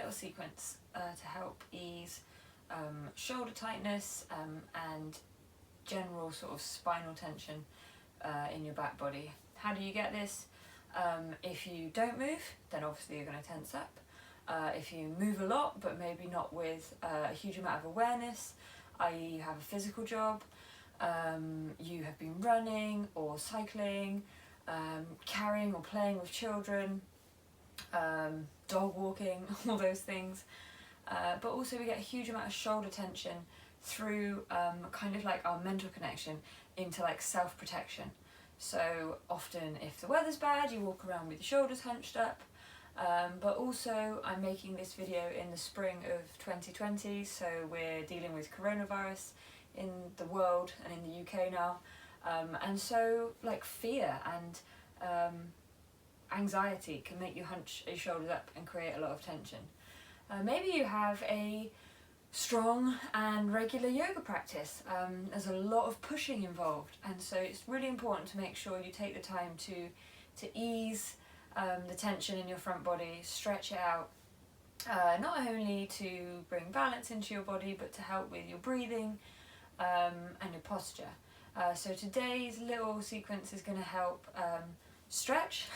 little sequence to help ease shoulder tightness and general sort of spinal tension in your back body. How do you get this? If you don't move, then obviously you're going to tense up. If you move a lot, but maybe not with a huge amount of awareness, i.e. you have a physical job, you have been running or cycling, carrying or playing with children, dog walking, all those things. But also we get a huge amount of shoulder tension through kind of like our mental connection into like self-protection. So often if the weather's bad, you walk around with your shoulders hunched up. But also I'm making this video in the spring of 2020, so we're dealing with coronavirus in the world and in the UK now. And so like fear and anxiety can make you hunch your shoulders up and create a lot of tension. Maybe you have a strong and regular yoga practice. There's a lot of pushing involved, and so it's really important to make sure you take the time to ease the tension in your front body, stretch it out, not only to bring balance into your body but to help with your breathing and your posture. So today's little sequence is going to help stretch,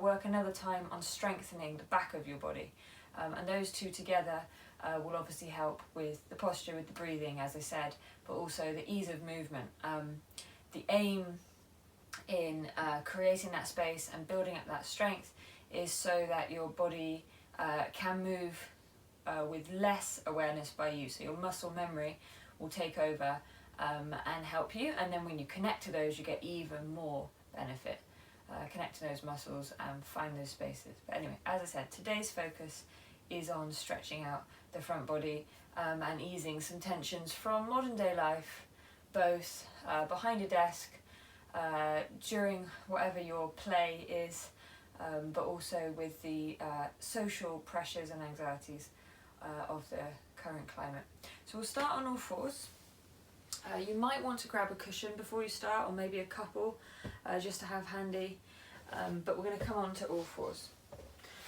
work another time on strengthening the back of your body, and those two together will obviously help with the posture, with the breathing, as I said, but also the ease of movement. The aim in creating that space and building up that strength is so that your body can move with less awareness by you, so your muscle memory will take over and help you, and then when you connect to those you get even more benefit. Connect to those muscles and find those spaces. But anyway, as I said, today's focus is on stretching out the front body and easing some tensions from modern day life, both behind a desk, during whatever your play is, but also with the social pressures and anxieties of the current climate. So we'll start on all fours. You might want to grab a cushion before you start, or maybe a couple, just to have handy, but we're going to come on to all fours.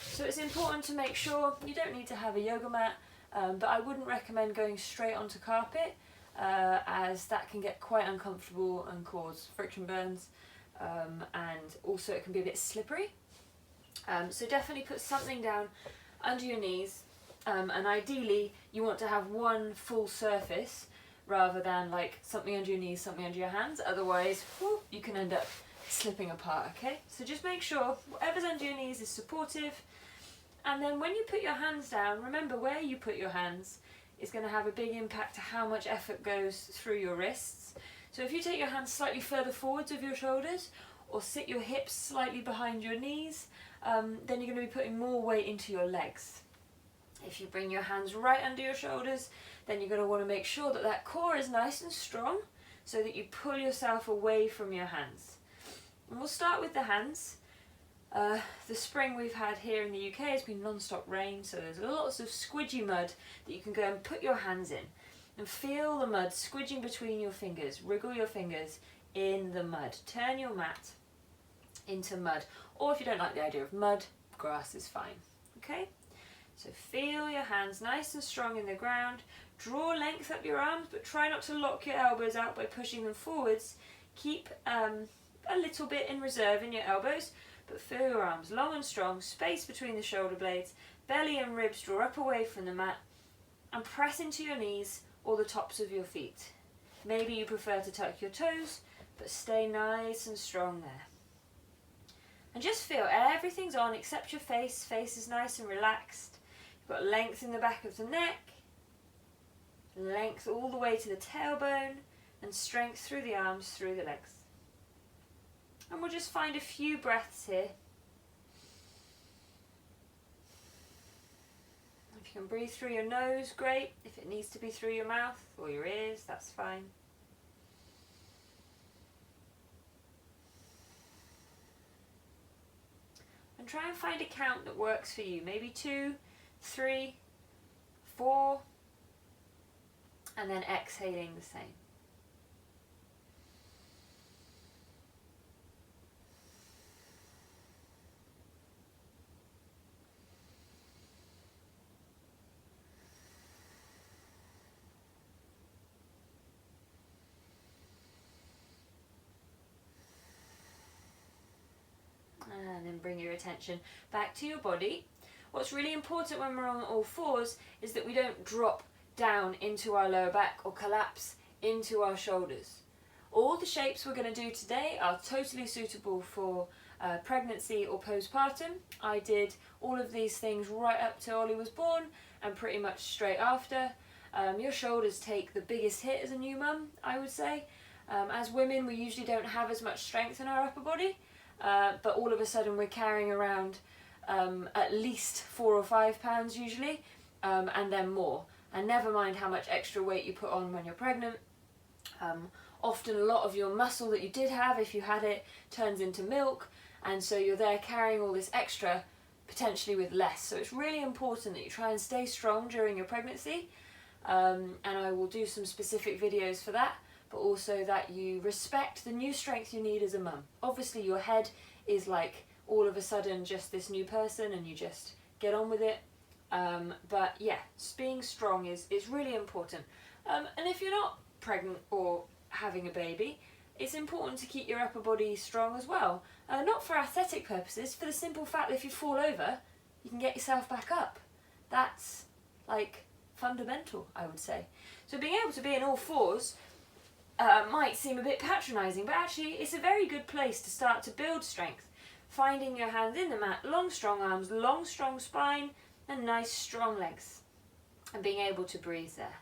So it's important to make sure you don't need to have a yoga mat, but I wouldn't recommend going straight onto carpet, as that can get quite uncomfortable and cause friction burns, and also it can be a bit slippery. So definitely put something down under your knees, and ideally you want to have one full surface rather than like something under your knees, something under your hands, otherwise you can end up slipping apart. Okay, so just make sure whatever's under your knees is supportive, and then when you put your hands down, remember where you put your hands is going to have a big impact to how much effort goes through your wrists. So if you take your hands slightly further forwards of your shoulders, or sit your hips slightly behind your knees, then you're going to be putting more weight into your legs. If you bring your hands right under your shoulders, then you're going to want to make sure that that core is nice and strong so that you pull yourself away from your hands. And we'll start with the hands. The spring we've had here in the UK has been non-stop rain, so there's lots of squidgy mud that you can go and put your hands in and feel the mud squidging between your fingers. Wriggle your fingers in the mud. Turn your mat into mud, or if you don't like the idea of mud, grass is fine. Okay, so feel your hands nice and strong in the ground. Draw length up your arms, but try not to lock your elbows out by pushing them forwards. Keep a little bit in reserve in your elbows, but feel your arms long and strong, space between the shoulder blades, belly and ribs draw up away from the mat, and press into your knees or the tops of your feet. Maybe you prefer to tuck your toes, but stay nice and strong there. And just feel everything's on except your face. Face is nice and relaxed. You've got length in the back of the neck, length all the way to the tailbone, and strength through the arms, through the legs. And we'll just find a few breaths here. If you can breathe through your nose, great. If it needs to be through your mouth or your ears, that's fine. And try and find a count that works for you. Maybe 2, 3, 4, and then exhaling the same. bring your attention back to your body. What's really important when we're on all fours is that we don't drop down into our lower back or collapse into our shoulders. All the shapes we're going to do today are totally suitable for pregnancy or postpartum. I did all of these things right up till Ollie was born and pretty much straight after. Your shoulders take the biggest hit as a new mum, I would say. As women, we usually don't have as much strength in our upper body, but all of a sudden we're carrying around at least 4 or 5 pounds usually, and then more. And never mind how much extra weight you put on when you're pregnant. Often a lot of your muscle that you did have, if you had it, turns into milk, and so you're there carrying all this extra, potentially with less. So it's really important that you try and stay strong during your pregnancy, and I will do some specific videos for that, but also that you respect the new strength you need as a mum. Obviously your head is like all of a sudden just this new person and you just get on with it, but yeah, being strong is really important. And if you're not pregnant or having a baby, it's important to keep your upper body strong as well. Not for aesthetic purposes, for the simple fact that if you fall over, you can get yourself back up. That's like fundamental, I would say. So being able to be in all fours might seem a bit patronising, but actually it's a very good place to start to build strength. Finding your hands in the mat, long strong arms, long strong spine, and nice strong legs. And being able to breathe there.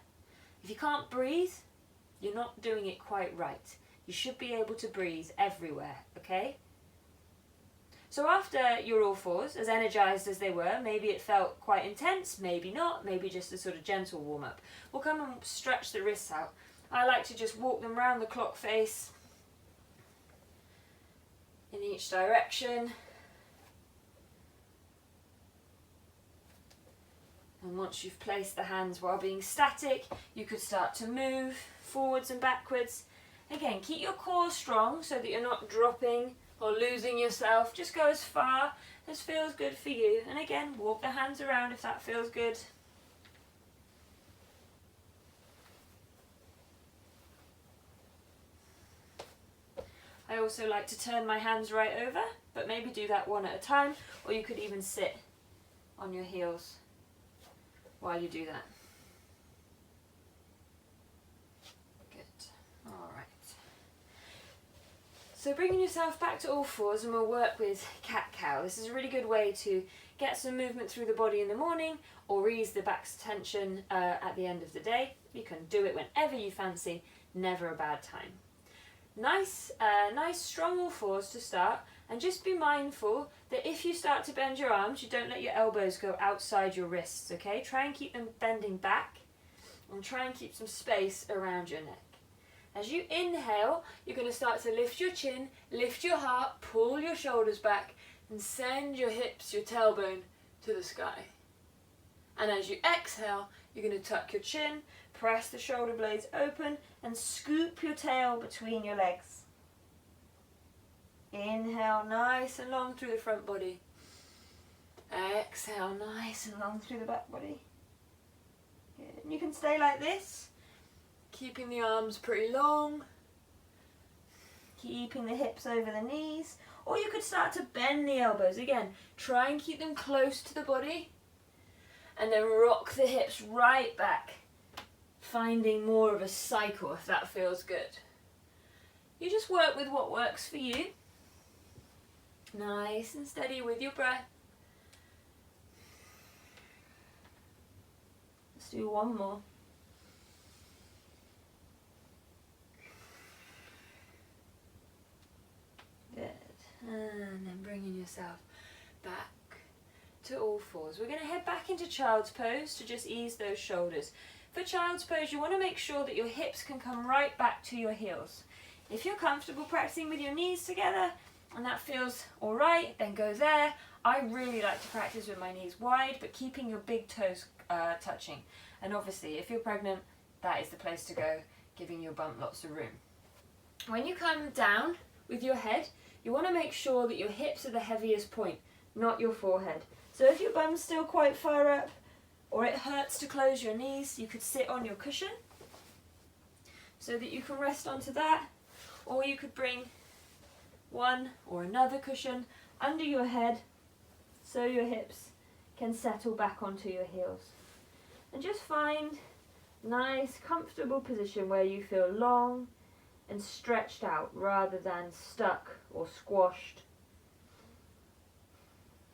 If you can't breathe, you're not doing it quite right. You should be able to breathe everywhere, okay? So after your all fours, as energised as they were, maybe it felt quite intense, maybe not, maybe just a sort of gentle warm-up. We'll come and stretch the wrists out. I like to just walk them round the clock face in each direction. And once you've placed the hands while being static, you could start to move forwards and backwards. Again, keep your core strong so that you're not dropping or losing yourself. Just go as far as feels good for you. And again, walk the hands around if that feels good. I also like to turn my hands right over, but maybe do that one at a time, or you could even sit on your heels while you do that. Good. All right. So bringing yourself back to all fours, and we'll work with cat-cow. This is a really good way to get some movement through the body in the morning, or ease the back's tension at the end of the day. You can do it whenever you fancy, never a bad time. Nice strong all fours to start, and just be mindful that if you start to bend your arms, you don't let your elbows go outside your wrists, okay? Try and keep them bending back, and try and keep some space around your neck. As you inhale, you're going to start to lift your chin, lift your heart, pull your shoulders back, and send your hips, your tailbone, to the sky. And as you exhale, you're going to tuck your chin, press the shoulder blades open, and scoop your tail between your legs. Inhale nice and long through the front body. Exhale nice and long through the back body. Good. And you can stay like this, keeping the arms pretty long, keeping the hips over the knees, or you could start to bend the elbows. Again, try and keep them close to the body, and then rock the hips right back, finding more of a cycle if that feels good. You just work with what works for you. Nice and steady with your breath. Let's do one more. Good. And then bringing yourself back to all fours. We're going to head back into child's pose to just ease those shoulders. For child's pose, you want to make sure that your hips can come right back to your heels. If you're comfortable practicing with your knees together and that feels alright, then go there. I really like to practice with my knees wide, but keeping your big toes touching. And obviously, if you're pregnant, that is the place to go, giving your bump lots of room. When you come down with your head, you want to make sure that your hips are the heaviest point, not your forehead. So if your bum's still quite far up, or it hurts to close your knees, you could sit on your cushion so that you can rest onto that, or you could bring one or another cushion under your head so your hips can settle back onto your heels. And just find a nice, comfortable position where you feel long and stretched out rather than stuck or squashed.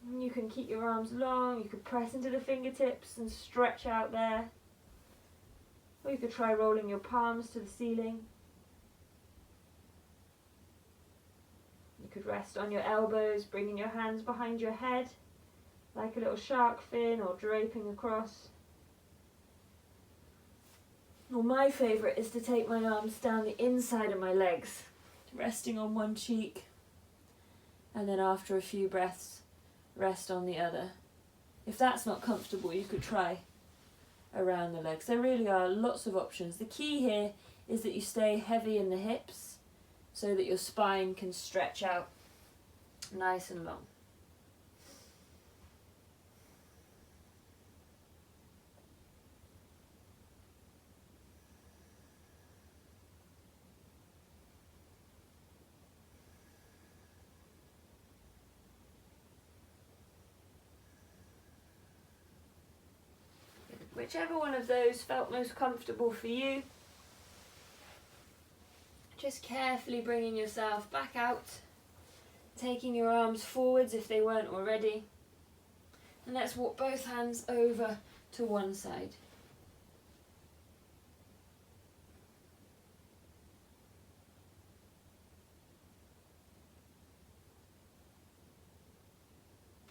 And you can keep your arms long, you could press into the fingertips and stretch out there. Or you could try rolling your palms to the ceiling. You could rest on your elbows, bringing your hands behind your head, like a little shark fin or draping across. Well, my favourite is to take my arms down the inside of my legs, resting on one cheek, and then after a few breaths, rest on the other. If that's not comfortable, you could try around the legs. There really are lots of options. The key here is that you stay heavy in the hips so that your spine can stretch out nice and long. Whichever one of those felt most comfortable for you, just carefully bringing yourself back out, taking your arms forwards if they weren't already, and let's walk both hands over to one side.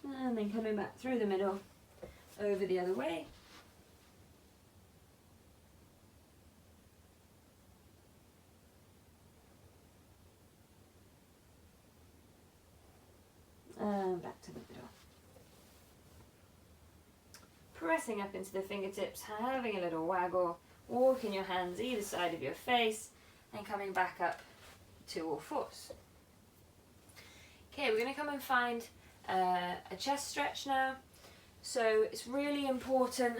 And then coming back through the middle, over the other way. And back to the middle. Pressing up into the fingertips, having a little waggle, walking your hands either side of your face, and coming back up to all fours. Okay, we're going to come and find a chest stretch now. So it's really important.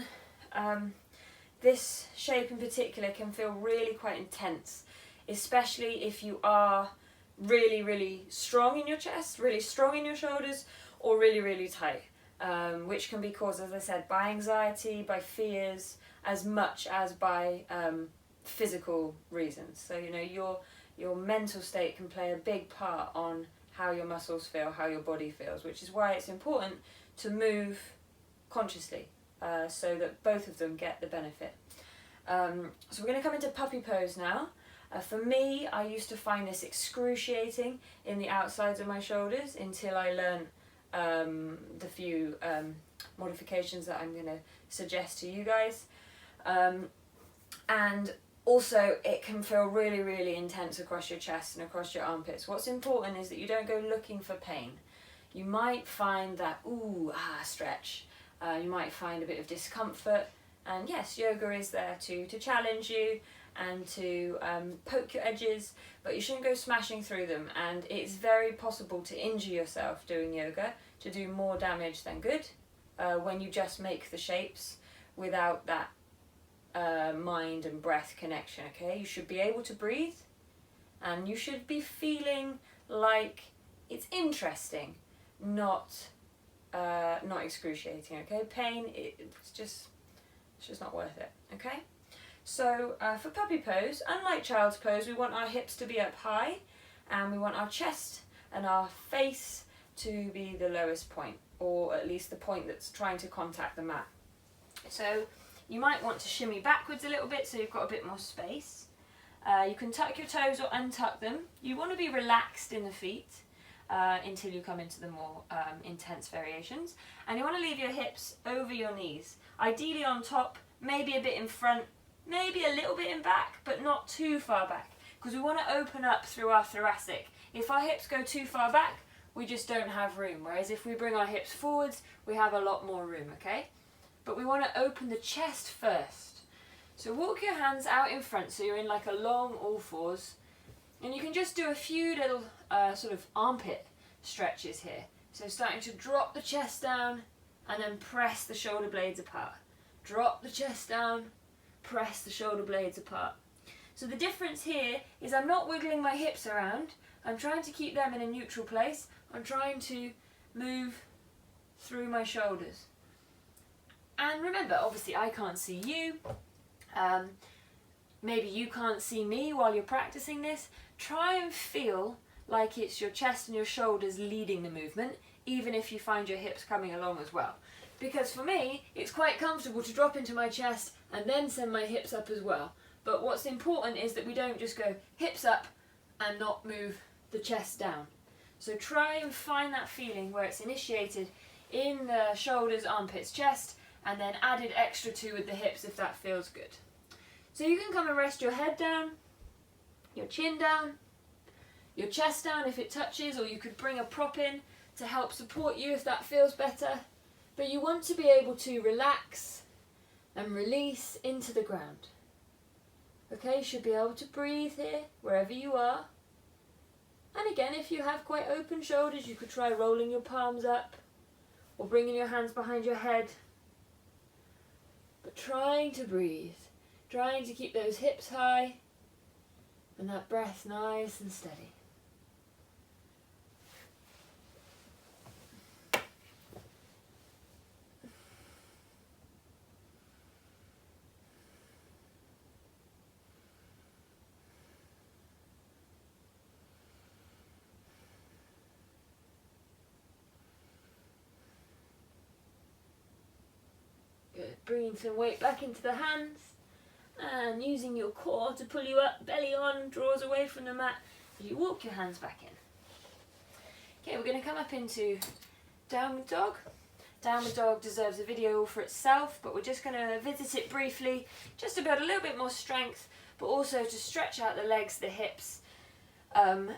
This shape in particular can feel really quite intense, especially if you are really, really strong in your chest, really strong in your shoulders, or really, really tight, which can be caused, as I said, by anxiety, by fears, as much as by physical reasons. So, you know, your mental state can play a big part on how your muscles feel, how your body feels, which is why it's important to move consciously, so that both of them get the benefit. So we're going to come into puppy pose now. For me, I used to find this excruciating in the outsides of my shoulders until I learned the few modifications that I'm going to suggest to you guys. And also, it can feel really, really intense across your chest and across your armpits. What's important is that you don't go looking for pain. You might find that, stretch. You might find a bit of discomfort. And yes, yoga is there to challenge you and to poke your edges, but you shouldn't go smashing through them. And it's very possible to injure yourself doing yoga, to do more damage than good, when you just make the shapes without that mind and breath connection. Okay, you should be able to breathe, and you should be feeling like it's interesting, not excruciating. Okay, pain, it's just not worth it. Okay. So for puppy pose, unlike child's pose, we want our hips to be up high, and we want our chest and our face to be the lowest point, or at least the point that's trying to contact the mat. So you might want to shimmy backwards a little bit so you've got a bit more space. You can tuck your toes or untuck them. You want to be relaxed in the feet until you come into the more intense variations. And you want to leave your hips over your knees, ideally on top, maybe a bit in front, maybe a little bit in back, but not too far back, because we want to open up through our thoracic. If our hips go too far back, we just don't have room, whereas if we bring our hips forwards, we have a lot more room, okay? But we want to open the chest first. So walk your hands out in front, so you're in like a long all fours, and you can just do a few little sort of armpit stretches here. So starting to drop the chest down, and then press the shoulder blades apart. Drop the chest down, press the shoulder blades apart. So the difference here is I'm not wiggling my hips around. I'm trying to keep them in a neutral place. I'm trying to move through my shoulders. And remember, obviously I can't see you. Maybe you can't see me while you're practicing this. Try and feel like it's your chest and your shoulders leading the movement, even if you find your hips coming along as well. Because for me, it's quite comfortable to drop into my chest and then send my hips up as well. But what's important is that we don't just go hips up and not move the chest down. So try and find that feeling where it's initiated in the shoulders, armpits, chest, and then added extra to with the hips if that feels good. So you can come and rest your head down, your chin down, your chest down if it touches, or you could bring a prop in to help support you if that feels better. But you want to be able to relax and release into the ground. Okay, you should be able to breathe here, wherever you are. And again, if you have quite open shoulders, you could try rolling your palms up or bringing your hands behind your head. But trying to breathe, trying to keep those hips high and that breath nice and steady. Good. Bringing some weight back into the hands and using your core to pull you up, belly on, draws away from the mat as you walk your hands back in. Okay, we're going to come up into downward dog. Downward dog deserves a video all for itself, but we're just going to visit it briefly just to build a little bit more strength, but also to stretch out the legs, the hips, and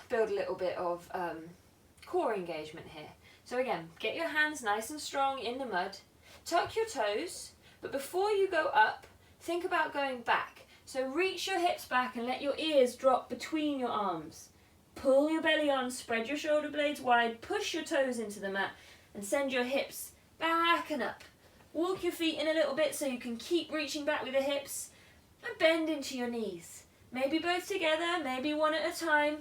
build a little bit of core engagement here. So again, get your hands nice and strong in the mud. Tuck your toes, but before you go up, think about going back. So reach your hips back and let your ears drop between your arms. Pull your belly on, spread your shoulder blades wide, push your toes into the mat and send your hips back and up. Walk your feet in a little bit so you can keep reaching back with the hips and bend into your knees. Maybe both together, maybe one at a time,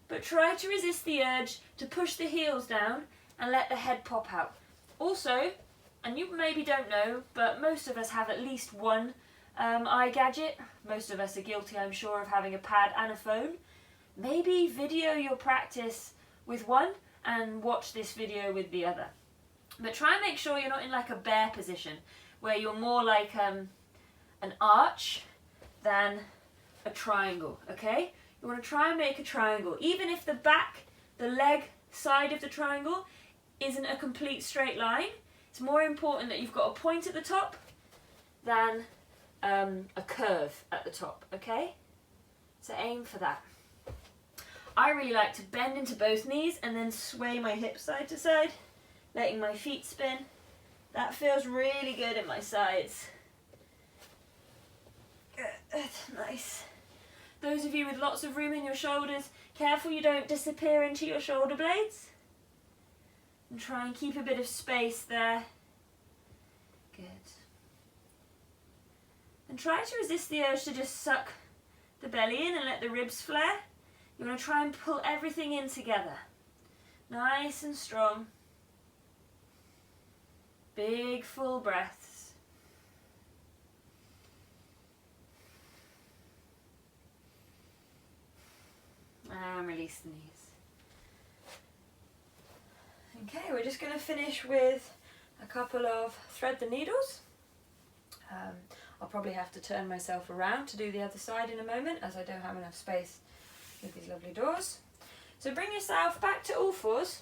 but try to resist the urge to push the heels down and let the head pop out. Also, and you maybe don't know, but most of us have at least one eye gadget. Most of us are guilty, I'm sure, of having a pad and a phone. Maybe video your practice with one and watch this video with the other. But try and make sure you're not in like a bear position, where you're more like an arch than a triangle, okay? You want to try and make a triangle. Even if the back, the leg side of the triangle isn't a complete straight line, it's more important that you've got a point at the top than a curve at the top, okay? So aim for that. I really like to bend into both knees and then sway my hips side to side, letting my feet spin. That feels really good in my sides. Good, nice. Those of you with lots of room in your shoulders, careful you don't disappear into your shoulder blades. And try and keep a bit of space there. Good. And try to resist the urge to just suck the belly in and let the ribs flare. You want to try and pull everything in together. Nice and strong. Big full breaths. And release the knees. Okay, we're just going to finish with a couple of thread the needles. I'll probably have to turn myself around to do the other side in a moment, as I don't have enough space with these lovely doors. So bring yourself back to all fours.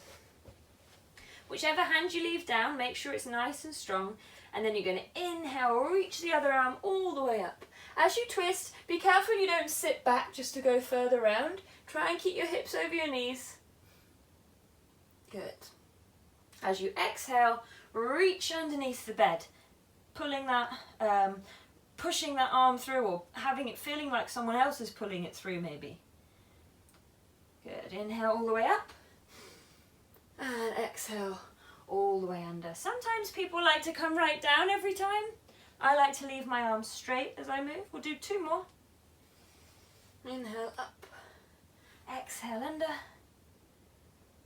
Whichever hand you leave down, make sure it's nice and strong, and then you're going to inhale, reach the other arm all the way up. As you twist, be careful you don't sit back just to go further round. Try and keep your hips over your knees. Good. As you exhale, reach underneath the bed, pulling that, pushing that arm through, or having it feeling like someone else is pulling it through maybe. Good, inhale all the way up, and exhale all the way under. Sometimes people like to come right down every time. I like to leave my arms straight as I move. We'll do two more. Inhale up, exhale under,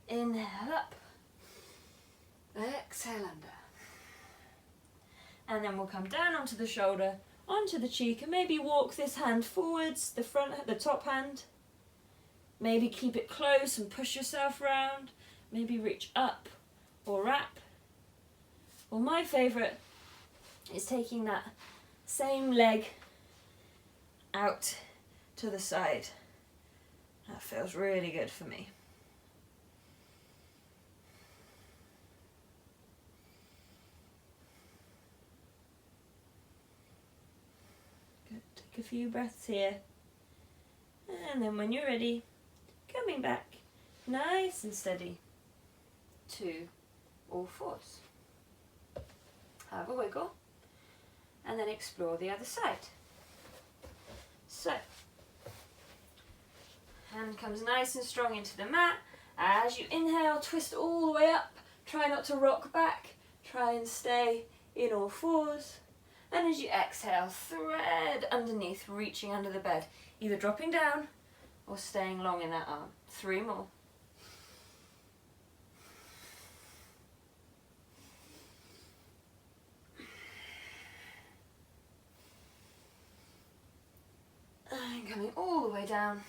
inhale up, Exhale under. And then we'll come down onto the shoulder, onto the cheek, and maybe walk this hand forwards, the top hand. Maybe keep it close and push yourself round. Maybe reach up or wrap. Well, my favourite is taking that same leg out to the side. That feels really good for me. Good. Take a few breaths here. And then when you're ready, coming back nice and steady to all fours. Have a wiggle and then explore the other side. So, hand comes nice and strong into the mat. As you inhale, twist all the way up. Try not to rock back. Try and stay in all fours. And as you exhale, thread underneath, reaching under the bed. Either dropping down or staying long in that arm. 3 more. And coming all the way down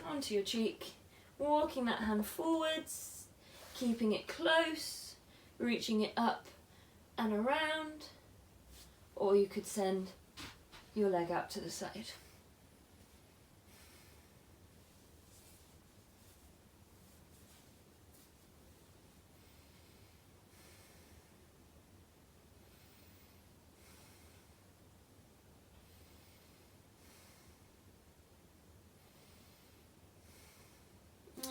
onto your cheek, walking that hand forwards, keeping it close, reaching it up and around, or you could send your leg out to the side.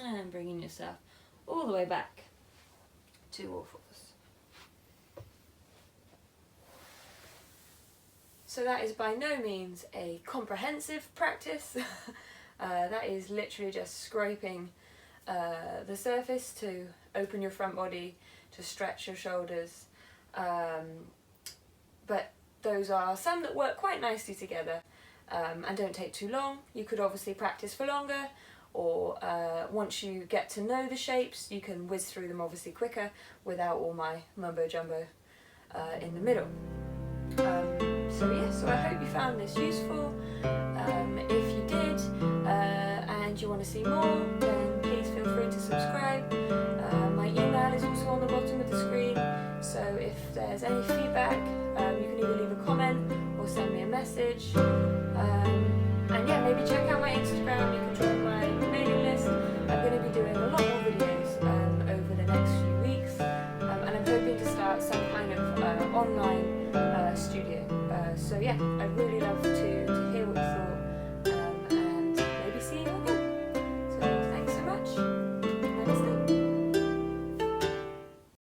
And bringing yourself all the way back to all fours. So that is by no means a comprehensive practice. That is literally just scraping the surface to open your front body, to stretch your shoulders. But those are some that work quite nicely together and don't take too long. You could obviously practice for longer, or once you get to know the shapes, you can whiz through them obviously quicker without all my mumbo jumbo in the middle. So I hope you found this useful. If you did and you want to see more, then please feel free to subscribe. My email is also on the bottom of the screen, so if there's any feedback, you can either leave a comment or send me a message. And yeah, maybe check out my Instagram. You can